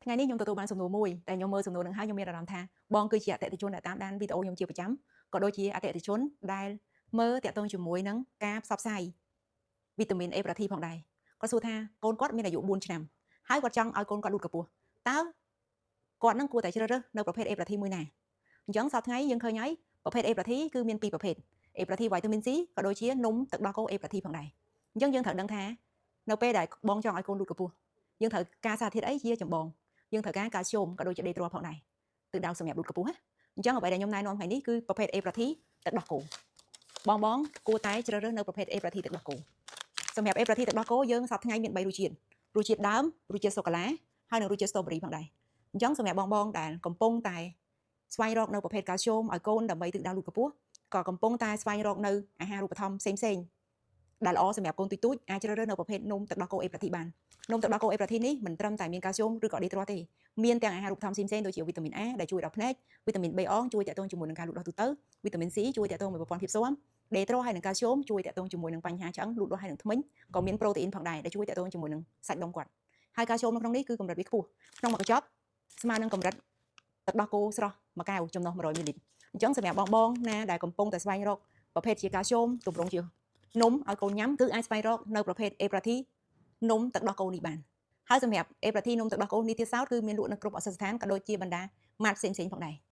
ថ្ងៃនេះខ្ញុំទទួលបានសំណួរមួយតែខ្ញុំមើលសំណួរនឹងហើយខ្ញុំមានអារម្មណ៍ថាបងគឺជាអតិថិជនដែលតាមដានវីដេអូខ្ញុំជាប្រចាំក៏ដូចជាអតិថិជនដែលមើលតាក់ទងជាមួយនឹងការផ្សព្វផ្សាយវីតាមីន A ប្រតិផងដែរគាត់សួរថាកូនគាត់មានអាយុ4ឆ្នាំហើយគាត់ចង់ឲ្យកូនគាត់លូតកម្ពស់តើគាត់នឹងគួរតែជ្រើសរើសនៅប្រភេទ A ប្រតិមួយណាអញ្ចឹងសប្តាហ៍ថ្ងៃយើងឃើញហើយប្រភេទ A ប្រតិគឺមាន2ប្រភេទ A ប្រតិវីតាមីន C ក៏ដូចជានំទឹកដោះគោ A ប្រតិផងដែរអញ្ចឹងយើងត្រូវដឹងថានៅពេលដែលបងចង់ឲ្យកូនលូតកម្ពស់យើងត្រូវការសារធាតុអីជាចម្បងយើងត្រូវការកាល់ស្យូមក៏ដូចជាដេត្រលផងដែរទិសដៅសម្រាប់លូតកម្ពស់ណាអញ្ចឹងអ្វីដែលខ្ញុំណែនាំថ្ងៃនេះគឺប្រភេទ A ប្រតិទឹកដោះគោបងគួរតែជ្រើសរើសនៅប្រភេទ A ប្រតិទឹកដោះគោសម្រាប់ A ប្រតិទឹកដោះគោយើងសប្តាហ៍ថ្ងៃមាន3រសជាតិដើមរសជាតិសូកូឡាហើយនិងរសជាតិស្ទ្រូប៊េរីផងដែរអញ្ចឹងសម្រាប់បងដែលកំពុងតែស្វែងរកនៅប្រភេទកាល់ស្យូមឲ្យកូនដើម្បីទិសដៅលូតកម្ពស់ក៏កំពុងតែស្វែងរកនៅអាហារូបត្ថម្ភផ្សេងដែលល្អសម្រាប់កូនទូចអាចជ្រើសរើសនៅប្រភេទនំទឹកដោះគោ A ប្រតិបាននំទឹកដោះគោ A ប្រតិនេះមិនត្រឹមតែមានកាល់ស្យូមឬក៏ដេត្រលទេមានទាំងអាហារូបត្ថម្ភផ្សេងៗដូចជាវីតាមីន A ដែលជួយដល់ភ្នែកវីតាមីន B អងជួយទាក់ទងជាមួយនឹងការលូតលាស់ទូទៅវីតាមីន C ជួយទាក់ទងមួយប្រព័ន្ធភាពស៊ាំដេត្រលហើយនិងកាល់ស្យូមជួយទាក់ទងជាមួយនឹងបញ្ហាឆ្អឹងលូតលាស់ហើយនឹងធ្មេញក៏មានប្រូតេអ៊ីនផងដែរដែលជួយទាក់ទងជាមួយនឹងសាច់ដុំគាត់ហើយកាល់ស្យូមនៅក្នុងនេះគឺកម្រិតវាខ្ពស់ក្នុងមួយកញ្ចប់ស្មើនឹងកម្រិតទឹកដោះគោស្រស់មួយកែវចំណុះ100មីលីលីត្រអញ្ចឹងសម្រាប់បងណាដែលកំពុងតែស្វែងរកប្រភេទជាកាល់ស្យូមទម្រង់ជានំឲ្យកូនញ៉ាំគឺអាចស្វែងរកនៅប្រភេទ A ប្រតិនំទឹកដោះគោនេះបានហើយសម្រាប់ A ប្រតិនំទឹកដោះគោនេះទៀតសោតគឺមានលក់នៅគ្រប់អសរស្ថានក៏ដូចជាបណ្ដាម៉ាតផ្សេងៗផងដែរ